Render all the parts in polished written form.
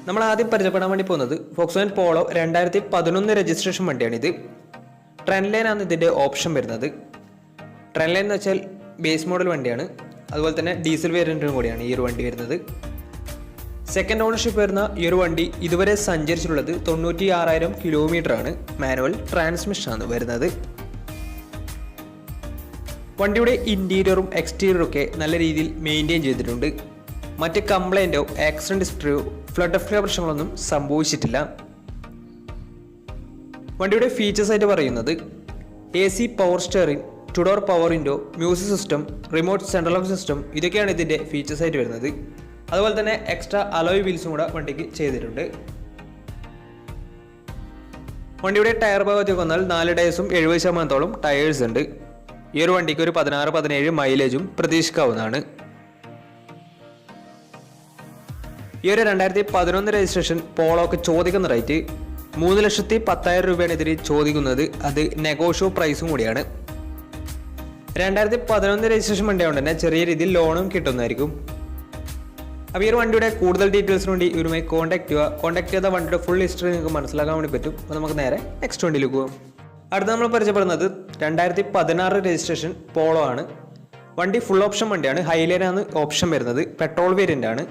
നമ്മൾ ആദ്യം പരിചയപ്പെടാൻ വേണ്ടി പോകുന്നത് ഫോക്സ്വാഗൻ പോളോ 2011 രജിസ്ട്രേഷൻ വണ്ടിയാണിത്. ട്രെൻഡ് ലൈൻ ആണ് ഇതിൻ്റെ ഓപ്ഷൻ വരുന്നത്. ട്രെൻഡ് ലൈൻ എന്ന് വെച്ചാൽ ബേസ് മോഡൽ വണ്ടിയാണ്. അതുപോലെ തന്നെ ഡീസൽ വേരിയൻറ്റിനും കൂടിയാണ് ഈ ഒരു വണ്ടി വരുന്നത്. സെക്കൻഡ് ഓണർഷിപ്പ് വരുന്ന ഈ ഒരു വണ്ടി ഇതുവരെ സഞ്ചരിച്ചിട്ടുള്ളത് 96,000 കിലോമീറ്റർ ആണ്. മാനുവൽ ട്രാൻസ്മിഷൻ ആണ് വരുന്നത്. വണ്ടിയുടെ ഇൻറ്റീരിയറും എക്സ്റ്റീരിയറും ഒക്കെ നല്ല രീതിയിൽ മെയിൻറ്റെയിൻ ചെയ്തിട്ടുണ്ട്. മറ്റ് കംപ്ലൈൻറ്റോ ആക്സിഡൻറ്റ് ഹിസ്റ്ററിയോ ഫ്ലഡ് ഓഫ് പ്രശ്നങ്ങളൊന്നും സംഭവിച്ചിട്ടില്ല. വണ്ടിയുടെ ഫീച്ചേഴ്സ് ആയിട്ട് പറയുന്നത് AC power steering, 2 door power window, music system, remote central lock system, ഇതൊക്കെയാണ് ഇതിൻ്റെ ഫീച്ചേഴ്സ് ആയിട്ട് വരുന്നത്. അതുപോലെ തന്നെ എക്സ്ട്രാ അലോയ് വീൽസും കൂടെ വണ്ടിക്ക് ചെയ്തിട്ടുണ്ട്. വണ്ടിയുടെ ടയർ ഭാഗത്തേക്ക് വന്നാൽ 4 ടയേഴ്സും 70% ടയേഴ്സ് ഉണ്ട്. ഈ ഒരു വണ്ടിക്ക് ഒരു 16-17 മൈലേജും പ്രതീക്ഷിക്കാവുന്നതാണ്. ഈ ഒരു 2011 രജിസ്ട്രേഷൻ പോളോക്ക് ചോദിക്കുന്ന റേറ്റ് 3,10,000 രൂപയാണ് ഇതിന് ചോദിക്കുന്നത്. അത് നെഗോഷ്യോ പ്രൈസും കൂടിയാണ്. 2011 രജിസ്ട്രേഷൻ വണ്ടിയായതുകൊണ്ട് തന്നെ ചെറിയ രീതിയിൽ ലോണും കിട്ടുന്നതായിരിക്കും. അപ്പോൾ ഈ ഒരു വണ്ടിയുടെ കൂടുതൽ ഡീറ്റെയിൽസിന് വേണ്ടി ഇവരുമായി കോൺടാക്ട് ചെയ്ത വണ്ടിയുടെ ഫുൾ ഹിസ്റ്ററി നിങ്ങൾക്ക് മനസ്സിലാക്കാൻ വേണ്ടി പറ്റും. അപ്പോൾ നമുക്ക് നേരെ നെക്സ്റ്റ് വണ്ടിയിലേക്ക് പോകാം. അടുത്ത നമ്മൾ പരിചയപ്പെടുന്നത് 2016 രജിസ്ട്രേഷൻ പോളോ ആണ്. വണ്ടി ഫുൾ ഓപ്ഷൻ വണ്ടിയാണ്. ഹൈലൈനാണ് ഓപ്ഷൻ വരുന്നത്. പെട്രോൾ വേരിയൻ്റ് ആണ്.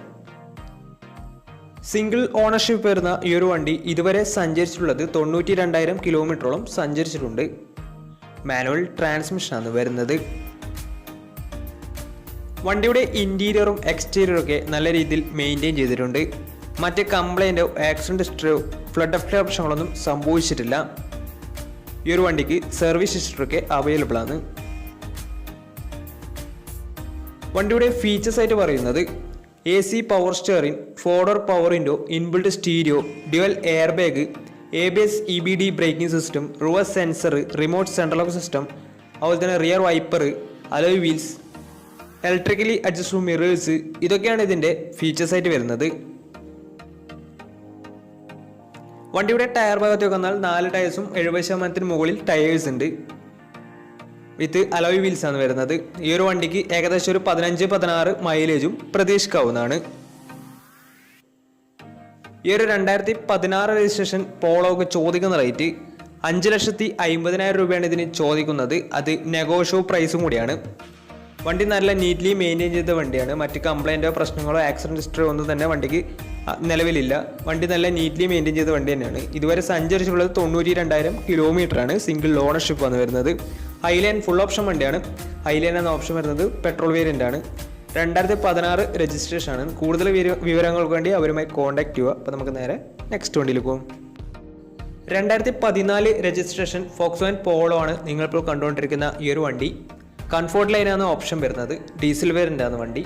സിംഗിൾ ഓണർഷിപ്പ് വരുന്ന ഈ ഒരു വണ്ടി ഇതുവരെ സഞ്ചരിച്ചിട്ടുള്ളത് 92,000 കിലോമീറ്ററോളം സഞ്ചരിച്ചിട്ടുണ്ട്. മാനുവൽ ട്രാൻസ്മിഷനാണ് വരുന്നത്. വണ്ടിയുടെ ഇൻറ്റീരിയറും എക്സ്റ്റീരിയറും ഒക്കെ നല്ല രീതിയിൽ മെയിൻറ്റെയിൻ ചെയ്തിട്ടുണ്ട്. മറ്റ് കംപ്ലൈൻറ്റോ ആക്സിഡൻറ്റ് ഹിസ്റ്ററിയോ ഫ്ലഡ് ഓഫ് പ്രശ്നങ്ങളൊന്നും സംഭവിച്ചിട്ടില്ല. ഈ ഒരു വണ്ടിക്ക് സർവീസ് ഹിസ്റ്ററൊക്കെ അവൈലബിൾ ആണ്. വണ്ടിയുടെ ഫീച്ചേഴ്സ് ആയിട്ട് പറയുന്നത് AC power steering, 4 door power window, inbuilt stereo, dual air bag, ABS EBD braking system, reverse sensor, remote central lock system, അതുപോലെ തന്നെ rear wiper, alloy wheels, electrically adjustable mirrors, ഇതൊക്കെയാണ് ഇതിൻ്റെ features ആയിട്ട് വരുന്നത്. വണ്ടിയുടെ ടയർ ഭാഗത്തേക്ക് വന്നാൽ 4 ടയേഴ്സും 70% മുകളിൽ ടയേഴ്സ് ഉണ്ട്. വിത്ത് അലോയ് വീൽസ് ആണ് വരുന്നത്. ഈ ഒരു വണ്ടിക്ക് ഏകദേശം ഒരു 15-16 മൈലേജും പ്രതീക്ഷിക്കാവുന്നതാണ്. ഈ ഒരു 2016 രജിസ്ട്രേഷൻ പോളോക്ക് ചോദിക്കുന്ന റേറ്റ് 5,50,000 രൂപയാണ് ഇതിന് ചോദിക്കുന്നത്. അത് നെഗോഷ്യോ പ്രൈസും കൂടിയാണ്. വണ്ടി നല്ല നീറ്റ്ലി മെയിൻറ്റെയിൻ ചെയ്ത വണ്ടിയാണ്. മറ്റ് കംപ്ലൈൻറ്റോ പ്രശ്നങ്ങളോ ആക്സിഡൻറ്റ് ഹിസ്റ്ററിയോ ഒന്നും തന്നെ വണ്ടിക്ക് നിലവിലില്ല. വണ്ടി നല്ല നീറ്റ്ലി മെയിൻറ്റെയിൻ ചെയ്ത വണ്ടി തന്നെയാണ്. ഇതുവരെ സഞ്ചരിച്ചിട്ടുള്ളത് 92,000 കിലോമീറ്റർ ആണ്. സിംഗിൾ ഓണർഷിപ്പ് ആണ് വരുന്നത്. ഹൈലൈൻ ഫുൾ ഓപ്ഷൻ വണ്ടിയാണ്. ഹൈലൈൻ എന്ന ഓപ്ഷൻ വരുന്നത് പെട്രോൾ വേരിയൻ്റ് ആണ്. 2016 രജിസ്ട്രേഷൻ ആണ്. കൂടുതൽ വിവരങ്ങൾക്ക് വേണ്ടി അവരുമായി കോൺടാക്ട് ചെയ്യുക. അപ്പോൾ നമുക്ക് നേരെ നെക്സ്റ്റ് വണ്ടിയിൽ പോകും. 2014 രജിസ്ട്രേഷൻ ഫോക്സ്വാഗൻ പോളോ ആണ് നിങ്ങളിപ്പോൾ കണ്ടുകൊണ്ടിരിക്കുന്ന ഈ ഒരു വണ്ടി. കംഫോർട്ട് ലൈനാണ് ഓപ്ഷൻ വരുന്നത്. ഡീസൽ വേരിയൻ്റ് ആണ് വണ്ടി.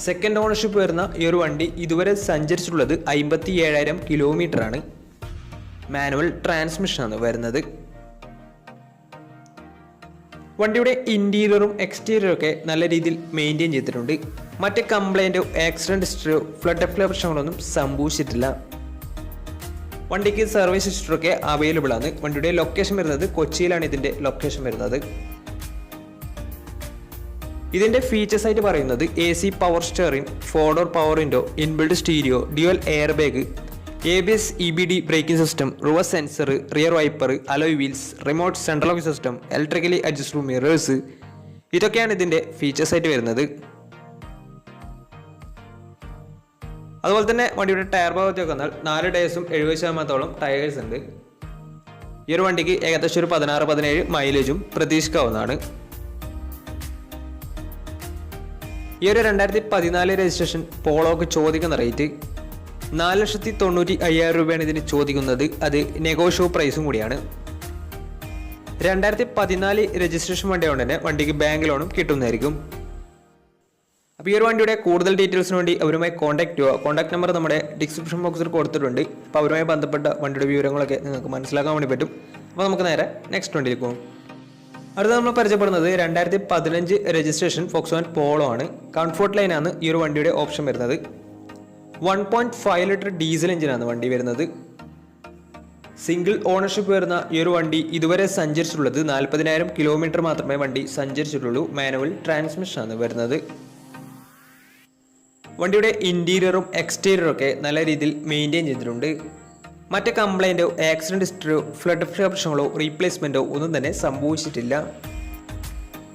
സെക്കൻഡ് ഓണർഷിപ്പ് വരുന്ന ഈ ഒരു വണ്ടി ഇതുവരെ സഞ്ചരിച്ചിട്ടുള്ളത് 57,000 കിലോമീറ്റർ ആണ്. മാനുവൽ ട്രാൻസ്മിഷനാണ് വരുന്നത്. വണ്ടിയുടെ ഇൻറ്റീരിയറും എക്സ്റ്റീരിയറും ഒക്കെ നല്ല രീതിയിൽ മെയിൻറ്റെയിൻ ചെയ്തിട്ടുണ്ട്. മറ്റ് കംപ്ലൈൻറ്റോ ആക്സിഡൻറ്റ് ഹിസ്റ്ററിയോ ഫ്ലഡ് ഓഫ് പ്രശ്നങ്ങളൊന്നും സംഭവിച്ചിട്ടില്ല. വണ്ടിക്ക് സർവീസ് ഹിസ്റ്ററൊക്കെ അവൈലബിൾ ആണ്. വണ്ടിയുടെ ലൊക്കേഷൻ വരുന്നത് കൊച്ചിയിലാണ് ഇതിൻ്റെ ലൊക്കേഷൻ വരുന്നത്. ഇതിൻ്റെ ഫീച്ചേഴ്സ് ആയിട്ട് പറയുന്നത് AC power steering, 4 door power window, inbuilt stereo, dual air bag, ABS EBD braking system, reverse sensor, rear wiper, alloy wheels, remote central lock system, electrically adjustable mirrors, ഇതൊക്കെയാണ് ഇതിൻ്റെ features ആയിട്ട് വരുന്നത്. അതുപോലെ തന്നെ വണ്ടിയുടെ ടയർ ഭാഗത്തേക്ക് വന്നാൽ 4 ടയേഴ്സും 70% ടയേഴ്സ് ഉണ്ട്. ഈ ഒരു വണ്ടിക്ക് ഏകദേശം ഒരു 16-17 മൈലേജും പ്രതീക്ഷിക്കാവുന്നതാണ്. ഈ ഒരു 2014 രജിസ്ട്രേഷൻ പോളോക്ക് ചോദിക്കുന്ന റേറ്റ് 4,90,000 രൂപയാണ് ഇതിന് ചോദിക്കുന്നത്. അത് നെഗോഷ്യോ പ്രൈസും കൂടിയാണ്. 2014 രജിസ്ട്രേഷൻ വണ്ടിയായതുകൊണ്ട് തന്നെ വണ്ടിക്ക് ബാങ്ക് ലോണും കിട്ടുന്നതായിരിക്കും. അപ്പോൾ ഈ ഒരു വണ്ടിയുടെ കൂടുതൽ ഡീറ്റെയിൽസിന് വേണ്ടി അവരുമായി കോൺടാക്ട് ചെയ്യുക. കോൺടാക്ട് നമ്പർ നമ്മുടെ ഡിസ്ക്രിപ്ഷൻ ബോക്സിൽ കൊടുത്തിട്ടുണ്ട്. അപ്പോൾ അവരുമായി ബന്ധപ്പെട്ട വണ്ടിയുടെ വിവരങ്ങളൊക്കെ നിങ്ങൾക്ക് മനസ്സിലാക്കാൻ വേണ്ടി പറ്റും. അപ്പോൾ നമുക്ക് നേരെ നെക്സ്റ്റ് വണ്ടിയിലേക്ക് പോകും. അടുത്ത നമ്മൾ പരിചയപ്പെടുന്നത് 2015 രജിസ്ട്രേഷൻ ഫോക്സ്വാഗൻ പോളോ ആണ്. കംഫോർട്ട് ലൈനാണ് ഈ ഒരു വണ്ടിയുടെ ഓപ്ഷൻ വരുന്നത്. 1.5 ലിറ്റർ ഡീസൽ എഞ്ചിനാണ് വണ്ടി വരുന്നത്. സിംഗിൾ ഓണർഷിപ്പ് വരുന്ന ഈ ഒരു വണ്ടി ഇതുവരെ സഞ്ചരിച്ചിട്ടുള്ളത് 40,000 കിലോമീറ്റർ മാത്രമേ വണ്ടി സഞ്ചരിച്ചിട്ടുള്ളൂ. മാനുവൽ ട്രാൻസ്മിഷനാണ് വരുന്നത്. വണ്ടിയുടെ ഇൻറ്റീരിയറും എക്സ്റ്റീരിയറും ഒക്കെ നല്ല രീതിയിൽ മെയിൻറ്റെയിൻ ചെയ്തിട്ടുണ്ട്. മറ്റ് കംപ്ലൈൻറ്റോ ആക്സിഡൻറ്റ് ഹിസ്റ്ററിയോ ഫ്ലഡ് പ്രശ്നങ്ങളോ റീപ്ലേസ്മെൻറ്റോ ഒന്നും തന്നെ സംഭവിച്ചിട്ടില്ല.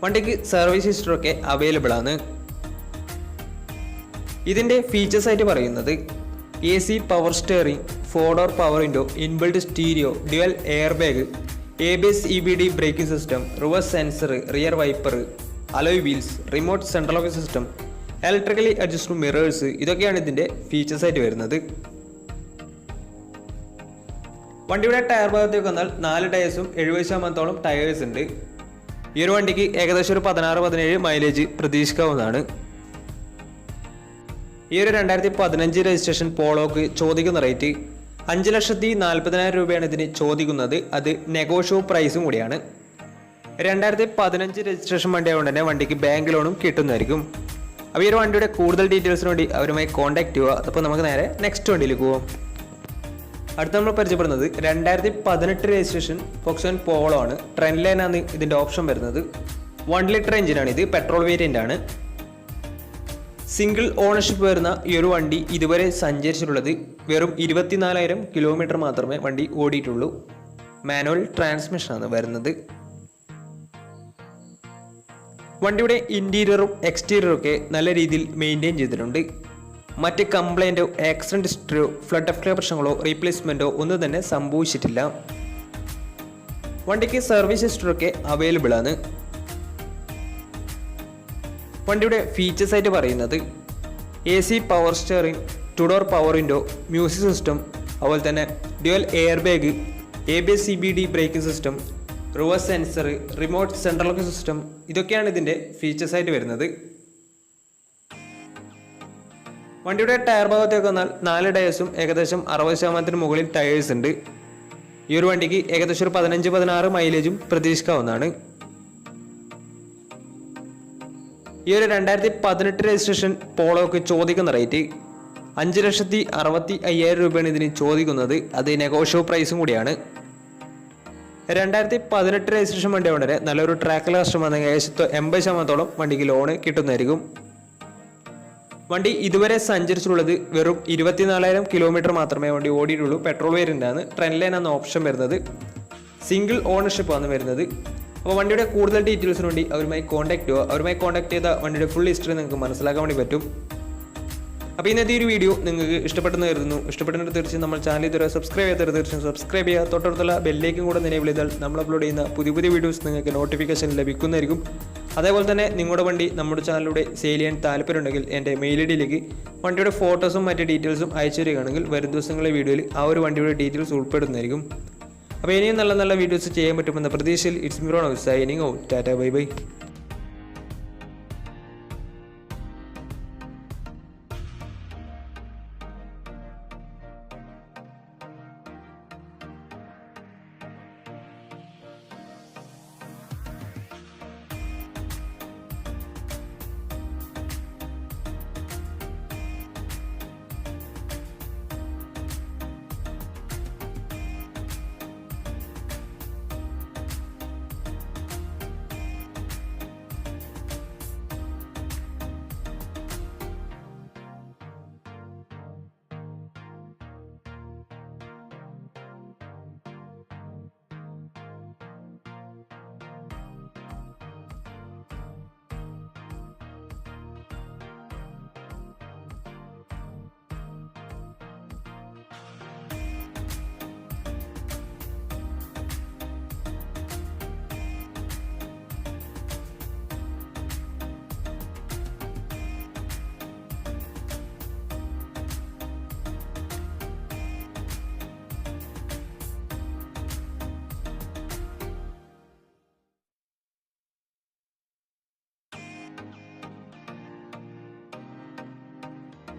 വണ്ടിക്ക് സർവീസ് ഹിസ്റ്ററൊക്കെ അവൈലബിൾ ആണ്. ഇതിൻ്റെ ഫീച്ചേഴ്സ് ആയിട്ട് പറയുന്നത് AC power steering, 4 door power window, inbuilt stereo, dual air bag, ABS EBD braking system, reverse sensor, rear wiper, alloy wheels, remote central lock system, electrically adjustable mirrors, ഇതൊക്കെയാണ് ഇതിൻ്റെ features ആയിട്ട് വരുന്നത്. വണ്ടിയുടെ tyre ഭാഗത്തേക്ക് വന്നാൽ 4 ടയേഴ്സും 70% tyres ഉണ്ട്. ഈ ഒരു വണ്ടിക്ക് ഏകദേശം ഒരു 16-17 മൈലേജ് പ്രതീക്ഷിക്കാവുന്നതാണ്. ഈ ഒരു 2015 രജിസ്ട്രേഷൻ പോളോക്ക് ചോദിക്കുന്ന റേറ്റ് 5,40,000 രൂപയാണ് ഇതിന് ചോദിക്കുന്നത്. അത് നെഗോഷ്യബിൾ പ്രൈസും കൂടിയാണ്. 2015 രജിസ്ട്രേഷൻ വണ്ടി ആയതുകൊണ്ട് തന്നെ വണ്ടിക്ക് ബാങ്ക് ലോണും കിട്ടുന്നതായിരിക്കും. അപ്പോൾ ഈ ഒരു വണ്ടിയുടെ കൂടുതൽ ഡീറ്റെയിൽസിന് വേണ്ടി അവരുമായി കോൺടാക്ട് ചെയ്യുക. അപ്പോൾ നമുക്ക് നേരെ നെക്സ്റ്റ് വണ്ടിയിലേക്ക് പോകാം. അടുത്ത നമ്മൾ പരിചയപ്പെടുന്നത് 2018 രജിസ്ട്രേഷൻ ഫോക്സ്വാഗൻ പോളോ ആണ്. ട്രെൻഡ് ലൈനാണ് ഇതിൻ്റെ ഓപ്ഷൻ വരുന്നത്. 1 ലിറ്റർ എഞ്ചിനാണ് ഇത്, പെട്രോൾ വേരിയൻ്റ് ആണ്. സിംഗിൾ ഓണർഷിപ്പ് വരുന്ന ഈ ഒരു വണ്ടി ഇതുവരെ സഞ്ചരിച്ചിട്ടുള്ളത് വെറും 24,000 കിലോമീറ്റർ മാത്രമേ വണ്ടി ഓടിയിട്ടുള്ളൂ. മാനുവൽ ട്രാൻസ്മിഷനാണ് വരുന്നത്. വണ്ടിയുടെ ഇൻറ്റീരിയറും എക്സ്റ്റീരിയറും ഒക്കെ നല്ല രീതിയിൽ മെയിൻറ്റെയിൻ ചെയ്തിട്ടുണ്ട്. മറ്റ് കംപ്ലൈൻറ്റോ ആക്സിഡൻറ്റ് ഹിസ്റ്ററിയോ ഫ്ലഡ് പ്രശ്നങ്ങളോ റീപ്ലേസ്മെൻറ്റോ ഒന്നും തന്നെ സംഭവിച്ചിട്ടില്ല. വണ്ടിക്ക് സർവീസ് ഹിസ്റ്ററൊക്കെ അവൈലബിൾ ആണ്. വണ്ടിയുടെ ഫീച്ചേഴ്സ് ആയിട്ട് പറയുന്നത് AC power steering, 2 door power window, music system, അതുപോലെ തന്നെ dual air bag, ABS EBD braking system, reverse sensor, remote central lock system, ഇതൊക്കെയാണ് ഇതിൻ്റെ ഫീച്ചേഴ്സ് ആയിട്ട് വരുന്നത്. വണ്ടിയുടെ ടയർ ഭാഗത്തേക്ക് വന്നാൽ 4 ടയേഴ്സും ഏകദേശം 60% മുകളിൽ ടയേഴ്സ് ഉണ്ട്. ഈ ഒരു വണ്ടിക്ക് ഏകദേശം ഒരു 15-16 മൈലേജും പ്രതീക്ഷിക്കാവുന്നതാണ്. ഈ ഒരു 2018 രജിസ്ട്രേഷൻ പോളോക്ക് ചോദിക്കുന്ന റേറ്റ് 5,60,500 രൂപയാണ് ഇതിന് ചോദിക്കുന്നത്. അത് നെഗോഷ്യബിൾ പ്രൈസും കൂടിയാണ്. 2018 രജിസ്ട്രേഷൻ വണ്ടി വളരെ നല്ലൊരു ട്രാക്കിൽ കസ്റ്റമർ ഏകദേശം 80% വണ്ടിക്ക് ലോണ് കിട്ടുന്നതായിരിക്കും. വണ്ടി ഇതുവരെ സഞ്ചരിച്ചിട്ടുള്ളത് വെറും 24,000 കിലോമീറ്റർ മാത്രമേ വണ്ടി ഓടിയിട്ടുള്ളൂ. പെട്രോൾ വേരിയൻ്റ് ആണ്. ട്രെൻഡ് ലൈൻ ആണ് ഓപ്ഷൻ വരുന്നത്. സിംഗിൾ ഓണർഷിപ്പ് ആണ് വരുന്നത്. അപ്പോൾ വണ്ടിയുടെ കൂടുതൽ ഡീറ്റെയിൽസിന് വേണ്ടി അവരുമായി കോൺടാക്ട് ചെയ്യുക. അവരുമായി കോൺടാക്ട് ചെയ്ത വണ്ടിയുടെ ഫുൾ ഹിസ്റ്ററി നിങ്ങൾക്ക് മനസ്സിലാക്കാൻ വേണ്ടി പറ്റും. അപ്പോൾ ഇന്നത്തെ ഒരു വീഡിയോ നിങ്ങൾക്ക് ഇഷ്ടപ്പെട്ടെന്ന് കരുതുന്നു. ഇഷ്ടപ്പെട്ടെങ്കിൽ തീർച്ചയായും നമ്മൾ ചാനൽ ഇതുവരെ സബ്സ്ക്രൈബ് ചെയ്യാത്തവർ തീർച്ചയായും സബ്സ്ക്രൈബ് ചെയ്യുക. തൊട്ടടുത്തുള്ള ബെല്ലേക്കും കൂടെ എനേബിൾ ചെയ്താൽ നമ്മൾ അപ്ലോഡ് ചെയ്യുന്ന പുതിയ വീഡിയോസ് നിങ്ങൾക്ക് നോട്ടിഫിക്കേഷൻ ലഭിക്കുന്നതായിരിക്കും. അതേപോലെ തന്നെ നിങ്ങളുടെ വണ്ടി നമ്മുടെ ചാനലിലൂടെ സെയിൽ ചെയ്യാൻ താല്പര്യമുണ്ടെങ്കിൽ എൻ്റെ മെയിൽ ഐഡിയിലേക്ക് വണ്ടിയുടെ ഫോട്ടോസും മറ്റ് ഡീറ്റെയിൽസും അയച്ചു തരികയാണെങ്കിൽ വരും ദിവസങ്ങളിലെ വീഡിയോയിൽ ആ ഒരു വണ്ടിയുടെ ഡീറ്റെയിൽസ് ഉൾപ്പെടുന്നതായിരിക്കും. അപ്പോൾ ഇനിയും നല്ല വീഡിയോസ് ചെയ്യാൻ പറ്റുമെന്ന പ്രതീക്ഷയിൽ it's me Ron signing out. Tata bye bye.